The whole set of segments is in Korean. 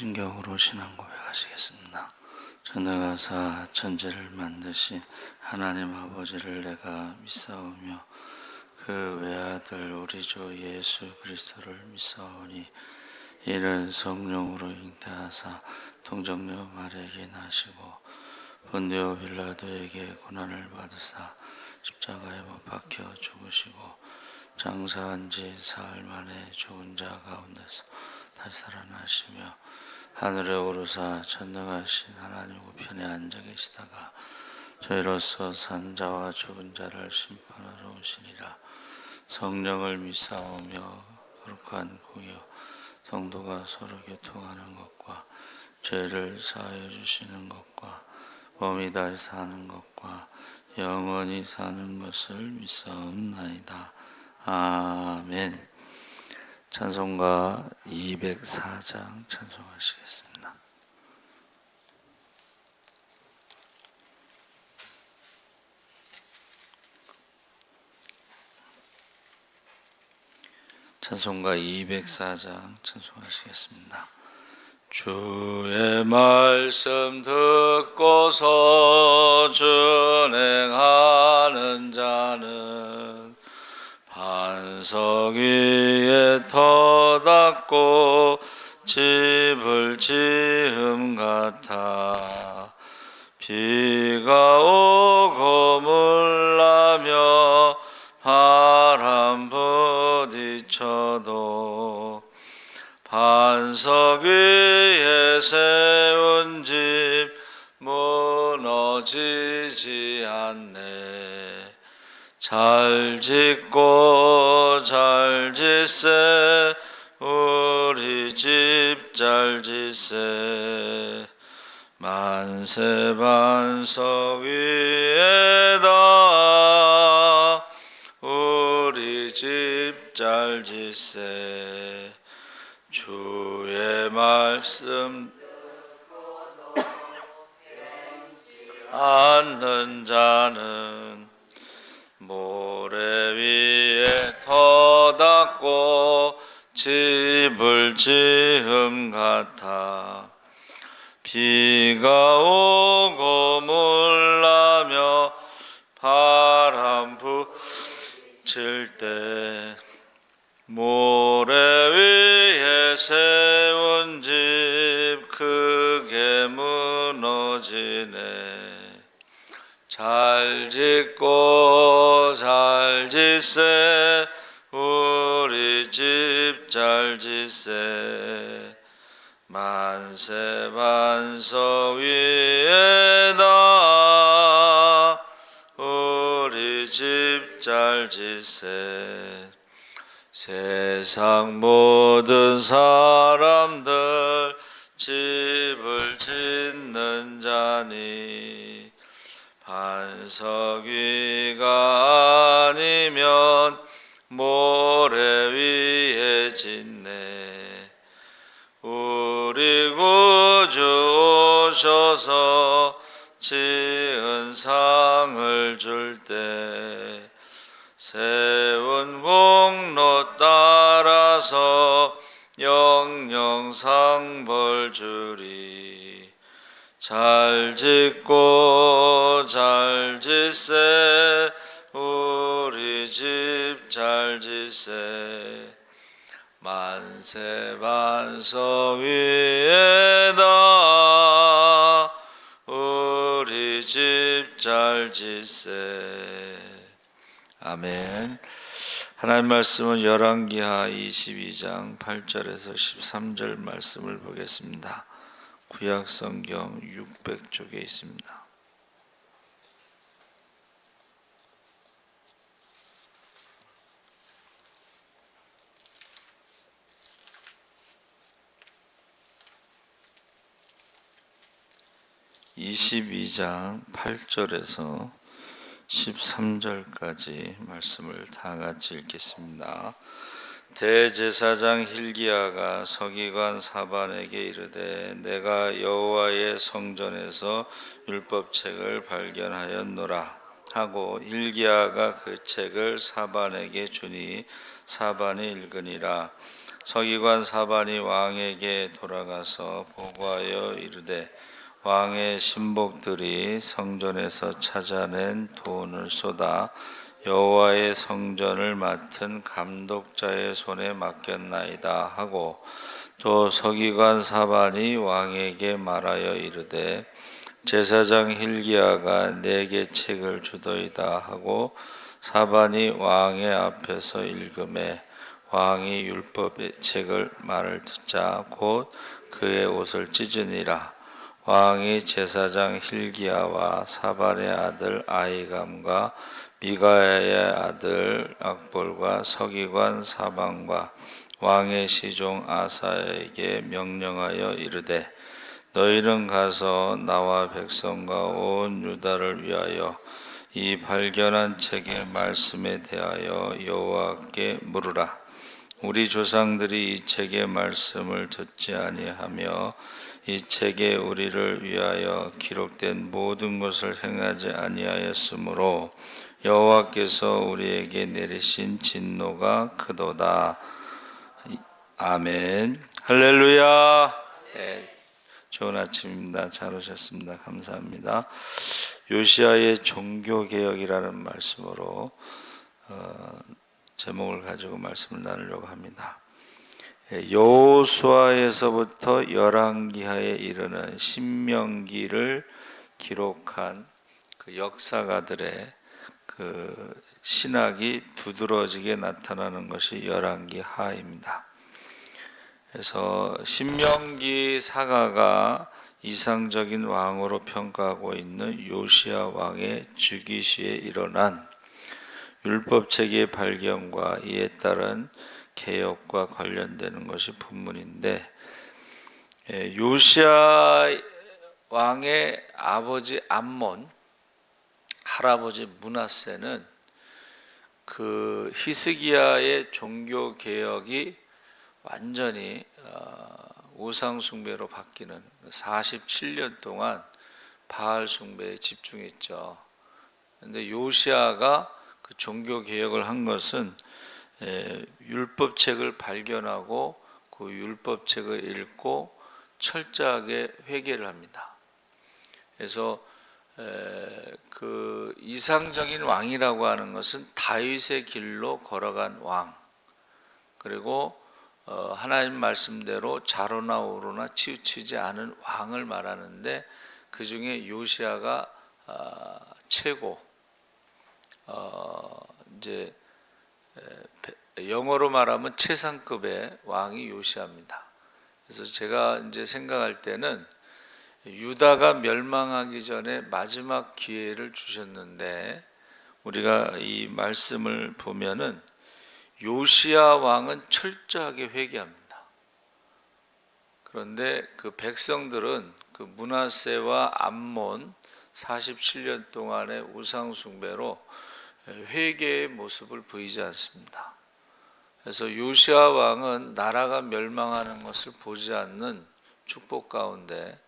무진격으로 신앙 고백하시겠습니다. 전능하사 천지를 만드신 하나님 아버지를 내가 믿사오며 그 외아들 우리 주 예수 그리스도를 믿사오니 이는 성령으로 잉태하사 동정녀 마리아에게 나시고 본디오 빌라도에게 고난을 받으사 십자가에 못 박혀 죽으시고 장사한 지 사흘 만에 죽은 자 가운데서 다시 살아나시며 하늘에 오르사 전능하신 하나님 우편에 앉아 계시다가 저희로서 산 자와 죽은 자를 심판하러 오시니라. 성령을 믿사오며 거룩한 공여 성도가 서로 교통하는 것과 죄를 사하여 주시는 것과 몸이 다시 사는 것과 영원히 사는 것을 믿사옵나이다. 아멘. 찬송가 204장 찬송하시겠습니다. 찬송가 204장 찬송하시겠습니다. 주의 말씀 듣고서 준행하는 자는 반석 위에 터닫고 집을 지음 같아 비가 오고 물나며 바람 부딪혀도 반석 위에 세운 집 무너지지 않네. 잘 짓고 잘 짓세 우리 집 잘 짓세 만세 반석 위에다 우리 집 잘 짓세 주의 말씀 않는 자는 모래 위에 터닫고 집을 지음 같아 비가 오고 물나며 바람 부칠 때 모래 위에 세운 집 크게 무너지네. 잘 짓고 잘 짓세 우리 집 잘 짓세 만세 반석 위에다 우리 집 잘 짓세 세상 모든 사람들 집을 짓는 자니 반석 위가 아니면 모래 위에 짓네. 우리 구주 오셔서 지은 상을 줄 때 세운 공로 따라서 영영 상 벌 주리. 잘 짓고 잘 짓세 우리 집 잘 짓세 만세 반석 위에다 우리 집 잘 짓세. 아멘. 하나님 말씀은 열왕기하 22장 8절에서 13절 말씀을 보겠습니다. 구약성경 600쪽에 있습니다. (22장) 8절에서 13절까지 말씀을 다 같이 읽겠습니다. 대제사장 hil기야가 서기관 사반에게 이르되 내가 여호와의 성전에서 율법책을 발견하였노라 하고 hil기야가 그 책을 사반에게 주니 사반이 읽으니라. 서기관 사반이 왕에게 돌아가서 보고하여 이르되 왕의 신복들이 성전에서 찾아낸 돈을 쏟아 여호와의 성전을 맡은 감독자의 손에 맡겼나이다 하고, 또 서기관 사반이 왕에게 말하여 이르되 제사장 hil기야가 내게 책을 주더이다 하고, 사반이 왕의 앞에서 읽음에 왕이 율법의 책을 말을 듣자 곧 그의 옷을 찢으니라. 왕이 제사장 hil기야와 사반의 아들 아히감과 미가야의 아들 악볼과 서기관 사반과 왕의 시종 아사에게 명령하여 이르되 너희는 가서 나와 백성과 온 유다를 위하여 이 발견한 책의 말씀에 대하여 여호와께 물으라. 우리 조상들이 이 책의 말씀을 듣지 아니하며 이 책에 우리를 위하여 기록된 모든 것을 행하지 아니하였으므로 여호와께서 우리에게 내리신 진노가 크도다. 아멘. 할렐루야. 네, 좋은 아침입니다. 잘 오셨습니다. 감사합니다. 요시야의 종교개혁이라는 말씀으로 제목을 가지고 말씀을 나누려고 합니다. 여호수아에서부터 열왕기하에 이르는 신명기를 기록한 그 역사가들의 그 신학이 두드러지게 나타나는 것이 열왕기하입니다. 그래서 신명기 사가가 이상적인 왕으로 평가하고 있는 요시야 왕의 즉위시에 일어난 율법책의 발견과 이에 따른 개혁과 관련되는 것이 본문인데, 요시야 왕의 아버지 암몬, 할아버지 므낫세는 그 히스기야의 종교 개혁이 완전히 우상 숭배로 바뀌는 47년 동안 바알 숭배에 집중했죠. 그런데 요시야가 그 종교 개혁을 한 것은 율법책을 발견하고 그 율법책을 읽고 철저하게 회개를 합니다. 그래서 그 이상적인 왕이라고 하는 것은 다윗의 길로 걸어간 왕, 그리고 하나님 말씀대로 좌로나 우로나 치우치지 않은 왕을 말하는데, 그 중에 요시야가 최고, 이제 영어로 말하면 최상급의 왕이 요시야입니다. 그래서 제가 이제 생각할 때는 유다가 멸망하기 전에 마지막 기회를 주셨는데, 우리가 이 말씀을 보면은 요시야 왕은 철저하게 회개합니다. 그런데 그 백성들은 그 므낫세와 암몬 47년 동안의 우상 숭배로 회개의 모습을 보이지 않습니다. 그래서 요시야 왕은 나라가 멸망하는 것을 보지 않는 축복 가운데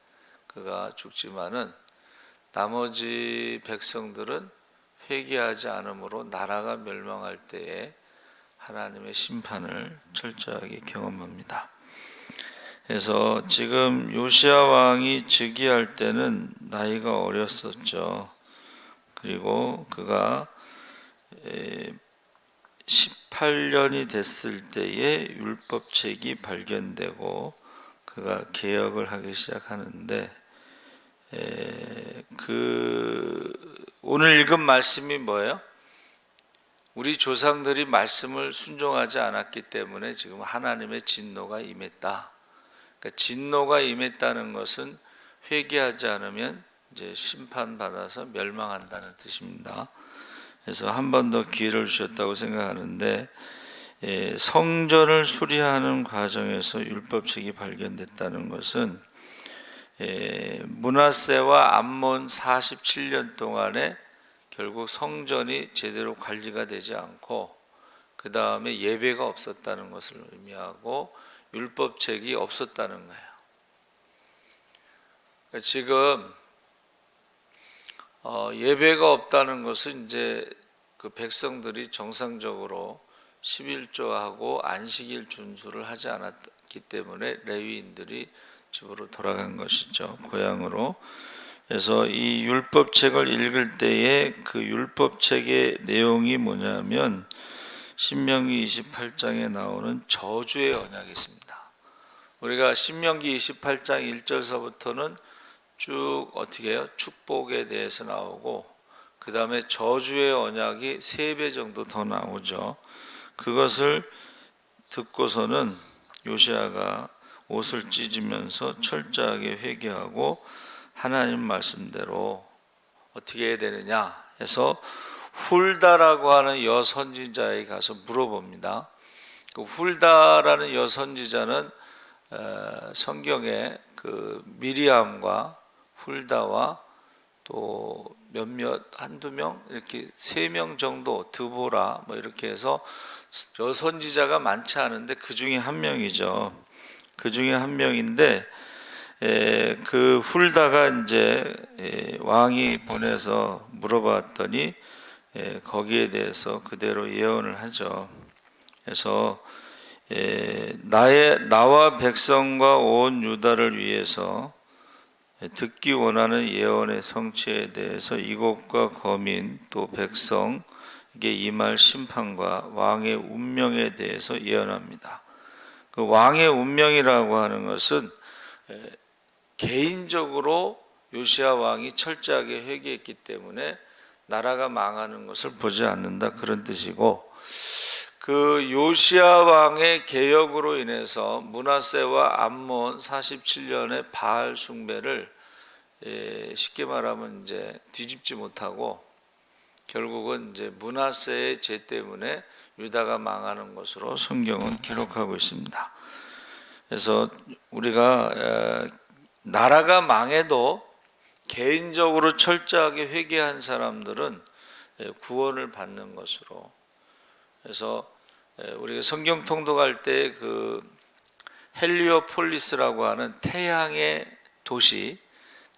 그가 죽지만은 나머지 백성들은 회개하지 않으므로 나라가 멸망할 때에 하나님의 심판을 철저하게 경험합니다. 그래서 지금 요시야 왕이 즉위할 때는 나이가 어렸었죠. 그리고 그가 18년이 됐을 때에 율법책이 발견되고 그가 개혁을 하기 시작하는데, 오늘 읽은 말씀이 뭐예요? 우리 조상들이 말씀을 순종하지 않았기 때문에 지금 하나님의 진노가 임했다. 그러니까 진노가 임했다는 것은 회개하지 않으면 이제 심판받아서 멸망한다는 뜻입니다. 그래서 한 번 더 기회를 주셨다고 생각하는데, 성전을 수리하는 과정에서 율법책이 발견됐다는 것은 므낫세와 암몬 47년 동안에 결국 성전이 제대로 관리가 되지 않고 그 다음에 예배가 없었다는 것을 의미하고 율법책이 없었다는 거예요. 지금 예배가 없다는 것은 이제 그 백성들이 정상적으로 11조하고 안식일 준수를 하지 않았기 때문에 레위인들이 집으로 돌아간 것이죠. 고향으로. 그래서 이 율법책을 읽을 때에 그 율법책의 내용이 뭐냐면 신명기 28장에 나오는 저주의 언약이 있습니다. 우리가 신명기 28장 1절서부터는 쭉 어떻게 해요? 축복에 대해서 나오고 그 다음에 저주의 언약이 3배 정도 더 나오죠. 그것을 듣고서는 요시야가 옷을 찢으면서 철저하게 회개하고 하나님 말씀대로 어떻게 해야 되느냐 해서 훌다라고 하는 여선지자에 가서 물어봅니다. 그 훌다라는 여선지자는 성경에 그 미리암과 훌다와 또 몇몇 한두 명 이렇게 3명 정도 드보라 뭐 이렇게 해서 여선지자가 많지 않은데 그 중에 한 명이죠. 그 중에 한 명인데 그 훌다가 이제 왕이 보내서 물어봤더니 거기에 대해서 그대로 예언을 하죠. 그래서 나와 백성과 온 유다를 위해서 듣기 원하는 예언의 성취에 대해서 이곳과 거민 또 백성에게 임할 심판과 왕의 운명에 대해서 예언합니다. 그 왕의 운명이라고 하는 것은 개인적으로 요시야 왕이 철저하게 회개했기 때문에 나라가 망하는 것을 보지 않는다 그런 뜻이고, 그 요시야 왕의 개혁으로 인해서 므낫세와 암몬 47년의 바알 숭배를 쉽게 말하면 이제 뒤집지 못하고 결국은 이제 므낫세의 죄 때문에 유다가 망하는 것으로 성경은 기록하고 있습니다. 그래서 우리가 나라가 망해도 개인적으로 철저하게 회개한 사람들은 구원을 받는 것으로, 그래서 우리가 성경 통독할 때 그 헬리오폴리스라고 하는 태양의 도시,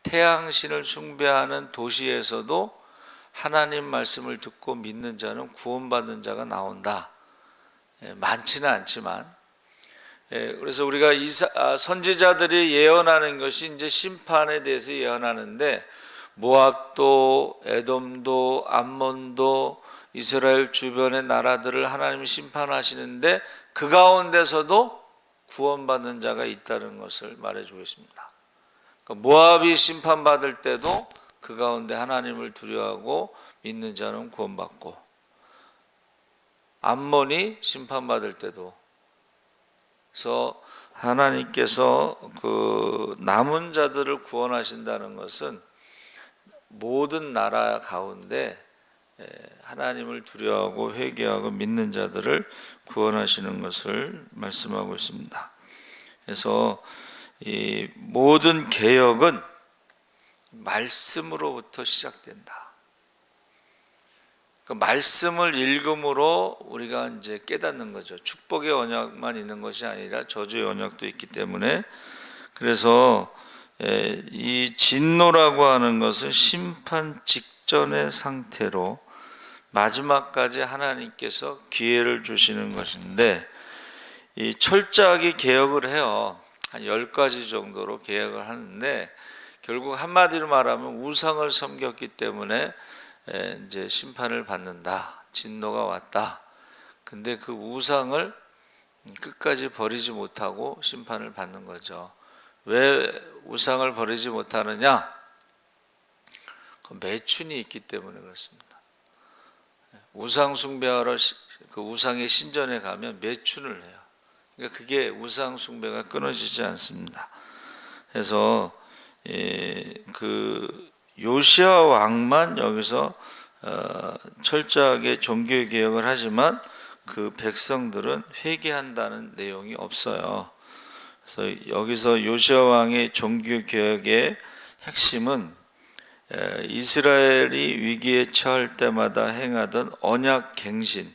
태양신을 숭배하는 도시에서도 하나님 말씀을 듣고 믿는 자는 구원받는 자가 나온다. 많지는 않지만, 그래서 우리가 선지자들이 예언하는 것이 이제 심판에 대해서 예언하는데, 모압도 에돔도 암몬도 이스라엘 주변의 나라들을 하나님이 심판하시는데 그 가운데서도 구원받는 자가 있다는 것을 말해주고 있습니다. 그러니까 모압이 심판받을 때도 그 가운데 하나님을 두려워하고 믿는 자는 구원받고, 암몬이 심판받을 때도, 그래서 하나님께서 그 남은 자들을 구원하신다는 것은 모든 나라 가운데 하나님을 두려워하고 회개하고 믿는 자들을 구원하시는 것을 말씀하고 있습니다. 그래서 이 모든 개혁은 말씀으로부터 시작된다. 그 말씀을 읽음으로 우리가 이제 깨닫는 거죠. 축복의 언약만 있는 것이 아니라 저주의 언약도 있기 때문에, 그래서 이 진노라고 하는 것은 심판 직전의 상태로 마지막까지 하나님께서 기회를 주시는 것인데, 이 철저하게 개혁을 해요. 한 10가지 정도로 개혁을 하는데, 결국 한마디로 말하면 우상을 섬겼기 때문에 이제 심판을 받는다. 진노가 왔다. 근데 그 우상을 끝까지 버리지 못하고 심판을 받는 거죠. 왜 우상을 버리지 못하느냐? 그 매춘이 있기 때문에 그렇습니다. 우상 숭배하러 그 우상의 신전에 가면 매춘을 해요. 그러니까 그게 우상 숭배가 끊어지지 않습니다. 그래서 그 요시야 왕만 여기서 철저하게 종교 개혁을 하지만 그 백성들은 회개한다는 내용이 없어요. 그래서 여기서 요시야 왕의 종교 개혁의 핵심은 이스라엘이 위기에 처할 때마다 행하던 언약 갱신,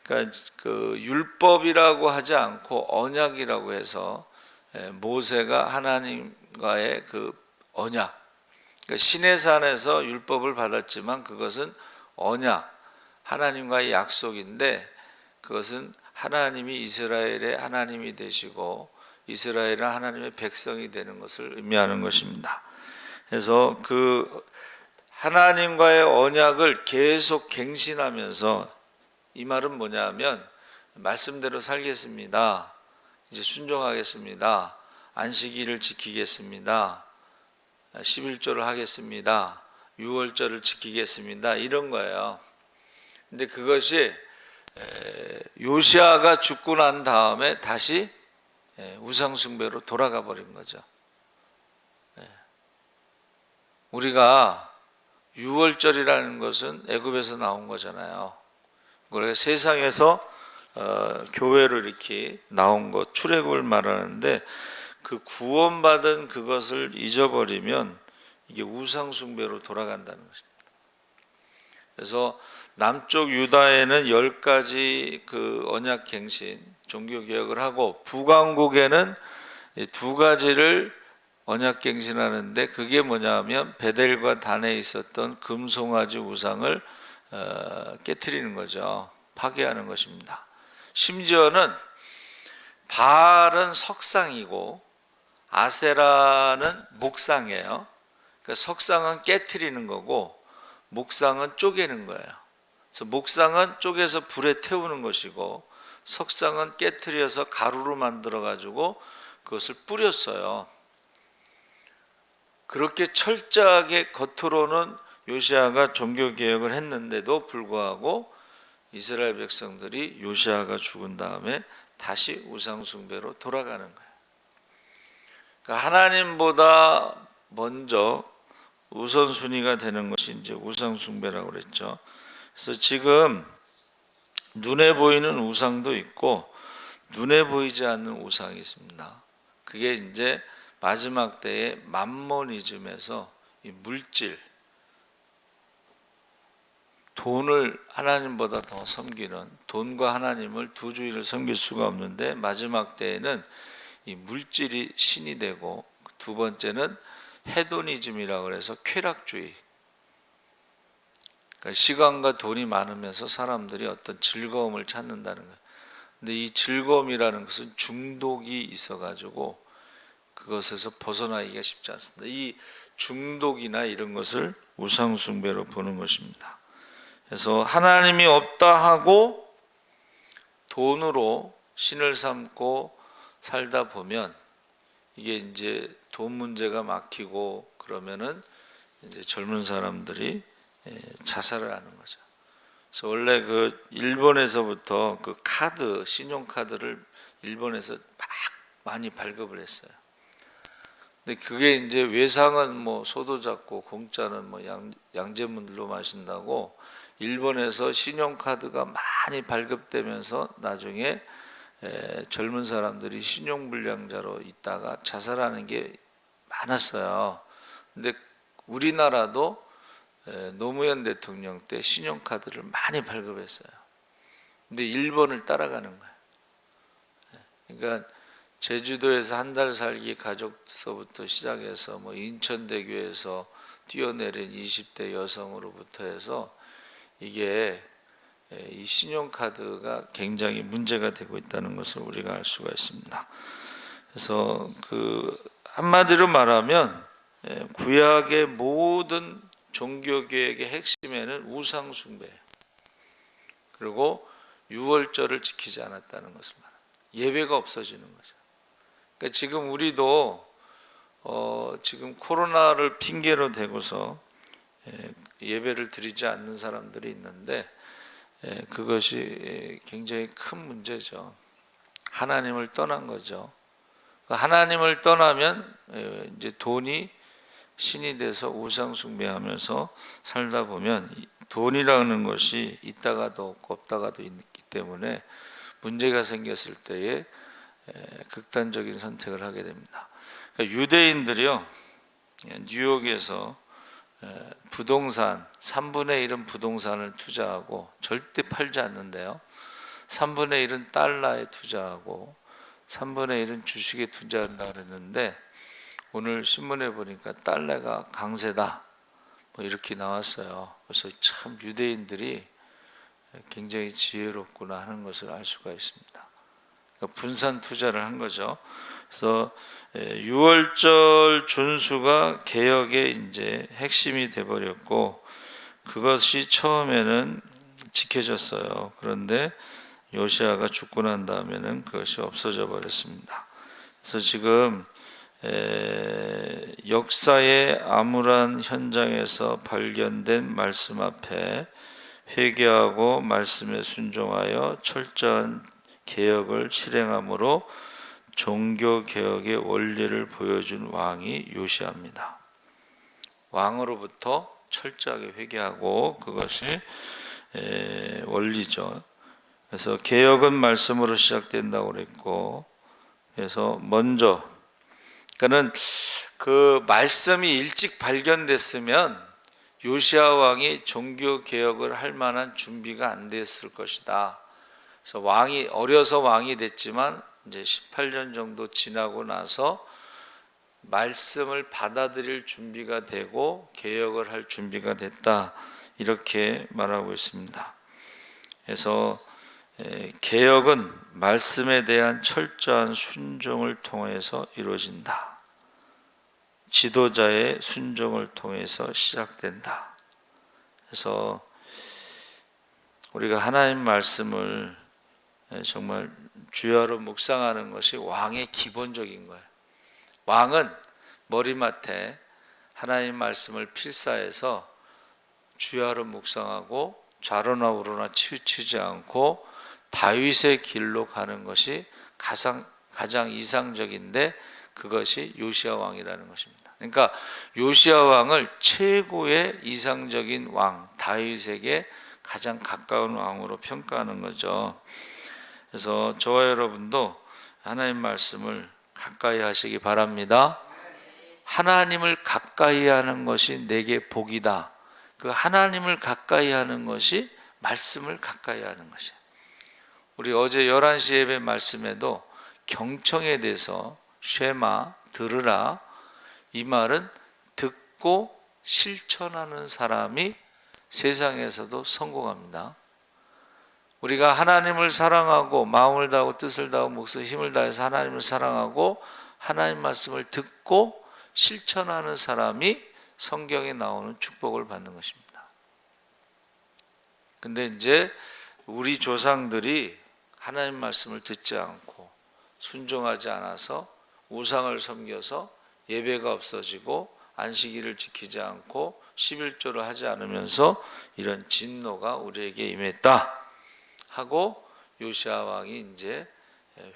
그러니까 그 율법이라고 하지 않고 언약이라고 해서 모세가 하나님과의 그 언약, 그러니까 시내산에서 율법을 받았지만 그것은 언약, 하나님과의 약속인데 그것은 하나님이 이스라엘의 하나님이 되시고 이스라엘은 하나님의 백성이 되는 것을 의미하는 것입니다. 그래서 그 하나님과의 언약을 계속 갱신하면서, 이 말은 뭐냐면 말씀대로 살겠습니다, 이제 순종하겠습니다, 안식일을 지키겠습니다, 11조를 하겠습니다, 6월절을 지키겠습니다, 이런 거예요. 근데 그것이 요시아가 죽고 난 다음에 다시 우상숭배로 돌아가 버린 거죠. 우리가 6월절이라는 것은 애굽에서 나온 거잖아요. 우리가 세상에서 교회로 이렇게 나온 것, 출애굽을 말하는데, 그 구원받은 그것을 잊어버리면 이게 우상숭배로 돌아간다는 것입니다. 그래서 남쪽 유다에는 10가지 그 언약갱신, 종교개혁을 하고, 북왕국에는 2가지를 언약갱신하는데, 그게 뭐냐면 베델과 단에 있었던 금송아지 우상을 깨트리는 거죠. 파괴하는 것입니다. 심지어는 바알은 석상이고 아세라는 목상이에요. 그러니까 석상은 깨트리는 거고 목상은 쪼개는 거예요. 그래서 목상은 쪼개서 불에 태우는 것이고 석상은 깨트려서 가루로 만들어 가지고 그것을 뿌렸어요. 그렇게 철저하게 겉으로는 요시아가 종교개혁을 했는데도 불구하고 이스라엘 백성들이 요시아가 죽은 다음에 다시 우상숭배로 돌아가는 거예요. 그러니까 하나님보다 먼저 우선순위가 되는 것이 이제 우상숭배라고 그랬죠. 그래서 지금 눈에 보이는 우상도 있고 눈에 보이지 않는 우상이 있습니다. 그게 이제 마지막 때의 맘모니즘에서 이 물질, 돈을 하나님보다 더 섬기는, 돈과 하나님을 두 주의를 섬길 수가 없는데 마지막 때에는 이 물질이 신이 되고, 두 번째는 헤도니즘이라고 해서 쾌락주의, 그러니까 시간과 돈이 많으면서 사람들이 어떤 즐거움을 찾는다는 거예요. 근데 이 즐거움이라는 것은 중독이 있어가지고 그것에서 벗어나기가 쉽지 않습니다. 이 중독이나 이런 것을 우상숭배로 보는 것입니다. 그래서 하나님이 없다 하고 돈으로 신을 삼고 살다 보면 이게 이제 돈 문제가 막히고 그러면은 이제 젊은 사람들이 자살을 하는 거죠. 그래서 원래 그 일본에서부터 그 카드, 신용카드를 일본에서 막 많이 발급을 했어요. 근데 그게 이제 외상은 뭐 소도 잡고 공짜는 뭐 양제문들로 마신다고 일본에서 신용카드가 많이 발급되면서 나중에 젊은 사람들이 신용불량자로 있다가 자살하는 게 많았어요. 근데 우리나라도 노무현 대통령 때 신용카드를 많이 발급했어요. 근데 일본을 따라가는 거예요. 그러니까 제주도에서 한 달 살기 가족서부터 시작해서 뭐 인천대교에서 뛰어내린 20대 여성으로부터 해서 이게 이 신용카드가 굉장히 문제가 되고 있다는 것을 우리가 알 수가 있습니다. 그래서 그 한마디로 말하면 구약의 모든 종교개혁의 핵심에는 우상숭배예요. 그리고 유월절을 지키지 않았다는 것을 말합니다. 예배가 없어지는 거죠. 그러니까 지금 우리도 지금 코로나를 핑계로 대고서 예배를 드리지 않는 사람들이 있는데 그것이 굉장히 큰 문제죠. 하나님을 떠난 거죠. 하나님을 떠나면 이제 돈이 신이 돼서 우상 숭배하면서 살다 보면 돈이라는 것이 있다가도 없고 없다가도 있기 때문에 문제가 생겼을 때에 극단적인 선택을 하게 됩니다. 그러니까 유대인들이요, 뉴욕에서 부동산 3분의 1은 부동산을 투자하고 절대 팔지 않는데요, 3분의 1은 달러에 투자하고 3분의 1은 주식에 투자한다 그랬는데 오늘 신문에 보니까 달러가 강세다 뭐 이렇게 나왔어요. 그래서 참 유대인들이 굉장히 지혜롭구나 하는 것을 알 수가 있습니다. 그러니까 분산 투자를 한 거죠. 그래서 6월절 준수가 개혁의 이제 핵심이 돼버렸고, 그것이 처음에는 지켜졌어요. 그런데 요시아가 죽고 난 다음에는 그것이 없어져 버렸습니다. 그래서 지금 역사의 암울한 현장에서 발견된 말씀 앞에 회개하고 말씀에 순종하여 철저한 개혁을 실행함으로 종교개혁의 원리를 보여준 왕이 요시아입니다. 왕으로부터 철저하게 회개하고, 그것이 원리죠. 그래서 개혁은 말씀으로 시작된다고 그랬고, 그래서 먼저, 그러니까는 그 말씀이 일찍 발견됐으면 요시아 왕이 종교 개혁을 할 만한 준비가 안 됐을 것이다. 그래서 왕이 어려서 왕이 됐지만 이제 18년 정도 지나고 나서 말씀을 받아들일 준비가 되고 개혁을 할 준비가 됐다, 이렇게 말하고 있습니다. 그래서 개혁은 말씀에 대한 철저한 순종을 통해서 이루어진다. 지도자의 순종을 통해서 시작된다. 그래서 우리가 하나님 말씀을 정말 주야로 묵상하는 것이 왕의 기본적인 거예요. 왕은 머리맡에 하나님 말씀을 필사해서 주야로 묵상하고 좌로나 우로나 치우치지 않고 다윗의 길로 가는 것이 가장 이상적인데, 그것이 요시아 왕이라는 것입니다. 그러니까 요시아 왕을 최고의 이상적인 왕, 다윗에게 가장 가까운 왕으로 평가하는 거죠. 그래서 저와 여러분도 하나님 말씀을 가까이 하시기 바랍니다. 하나님을 가까이 하는 것이 내게 복이다. 그 하나님을 가까이 하는 것이 말씀을 가까이 하는 것이에요. 우리 어제 11시 예배 말씀에도 경청에 대해서 쉐마, 들으라, 이 말은 듣고 실천하는 사람이 세상에서도 성공합니다. 우리가 하나님을 사랑하고 마음을 다하고 뜻을 다하고 목숨 힘을 다해서 하나님을 사랑하고 하나님 말씀을 듣고 실천하는 사람이 성경에 나오는 축복을 받는 것입니다. 근데 이제 우리 조상들이 하나님 말씀을 듣지 않고 순종하지 않아서 우상을 섬겨서 예배가 없어지고 안식일을 지키지 않고 11조를 하지 않으면서 이런 진노가 우리에게 임했다 하고 요시아 왕이 이제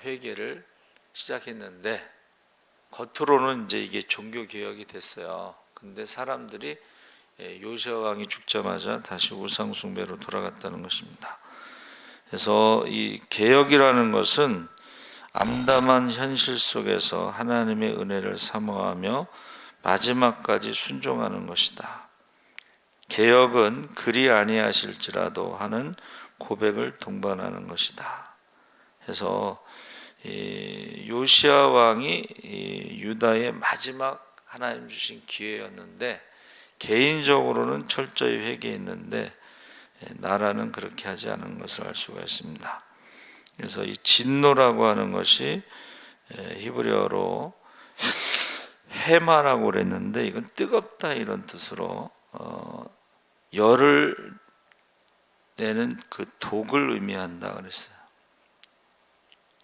회개를 시작했는데, 겉으로는 이제 이게 종교 개혁이 됐어요. 근데 사람들이 요시아 왕이 죽자마자 다시 우상 숭배로 돌아갔다는 것입니다. 그래서 이 개혁이라는 것은 암담한 현실 속에서 하나님의 은혜를 사모하며 마지막까지 순종하는 것이다. 개혁은 그리 아니하실지라도 하는 고백을 동반하는 것이다. 그래서 요시아 왕이 유다의 마지막 하나님 주신 기회였는데, 개인적으로는 철저히 회개했는데 나라는 그렇게 하지 않은 것을 알 수가 있습니다. 그래서 이 진노라고 하는 것이 히브리어로 해마라고 그랬는데, 이건 뜨겁다 이런 뜻으로 열을 내는 그 독을 의미한다 그랬어요.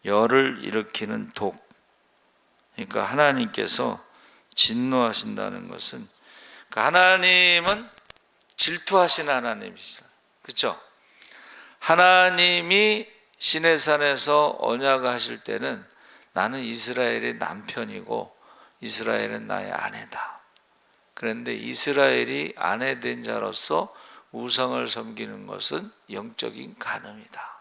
열을 일으키는 독. 그러니까 하나님께서 진노하신다는 것은, 그러니까 하나님은 질투하시는 하나님이시죠. 그렇죠? 하나님이 시내산에서 언약하실 때는 나는 이스라엘의 남편이고 이스라엘은 나의 아내다. 그런데 이스라엘이 아내 된 자로서 우상을 섬기는 것은 영적인 간음이다.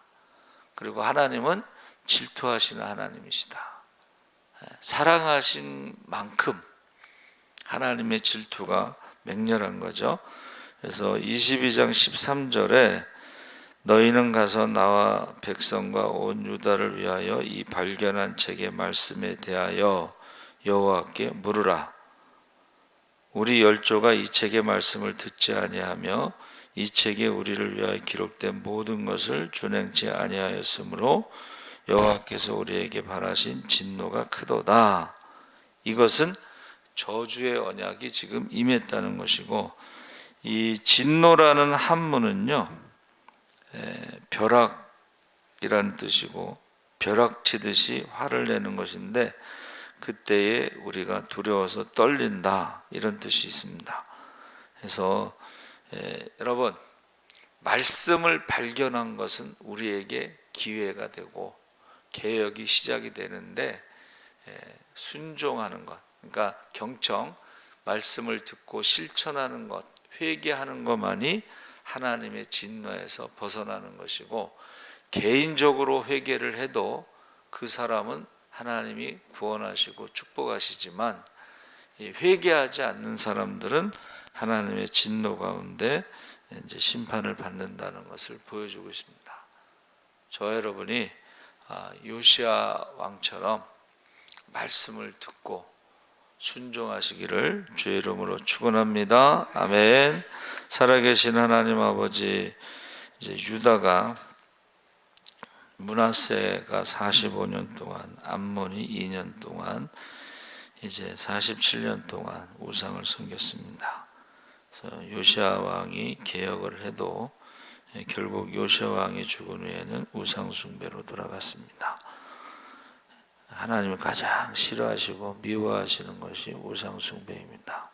그리고 하나님은 질투하시는 하나님이시다. 사랑하신 만큼 하나님의 질투가 맹렬한 거죠. 그래서 22장 13절에 너희는 가서 나와 백성과 온 유다를 위하여 이 발견한 책의 말씀에 대하여 여호와께 물으라. 우리 열조가 이 책의 말씀을 듣지 아니하며 이 책에 우리를 위하여 기록된 모든 것을 준행치 아니하였으므로 여호와께서 우리에게 바라신 진노가 크도다. 이것은 저주의 언약이 지금 임했다는 것이고, 이 진노라는 한문은요, 벼락이라는 뜻이고 벼락치듯이 화를 내는 것인데, 그때에 우리가 두려워서 떨린다, 이런 뜻이 있습니다. 그래서 여러분, 말씀을 발견한 것은 우리에게 기회가 되고 개혁이 시작이 되는데, 순종하는 것, 그러니까 경청, 말씀을 듣고 실천하는 것, 회개하는 것만이 하나님의 진노에서 벗어나는 것이고, 개인적으로 회개를 해도 그 사람은 하나님이 구원하시고 축복하시지만, 회개하지 않는 사람들은 하나님의 진노 가운데 이제 심판을 받는다는 것을 보여주고 있습니다. 저 여러분이 요시야 왕처럼 말씀을 듣고 순종하시기를 주의 이름으로 축원합니다. 아멘. 살아계신 하나님 아버지, 이제 유다가, 므낫세가 45년 동안, 암몬이 2년 동안, 이제 47년 동안 우상을 섬겼습니다. 그래서 요시야 왕이 개혁을 해도 결국 요시야 왕이 죽은 후에는 우상 숭배로 돌아갔습니다. 하나님을 가장 싫어하시고 미워하시는 것이 우상 숭배입니다.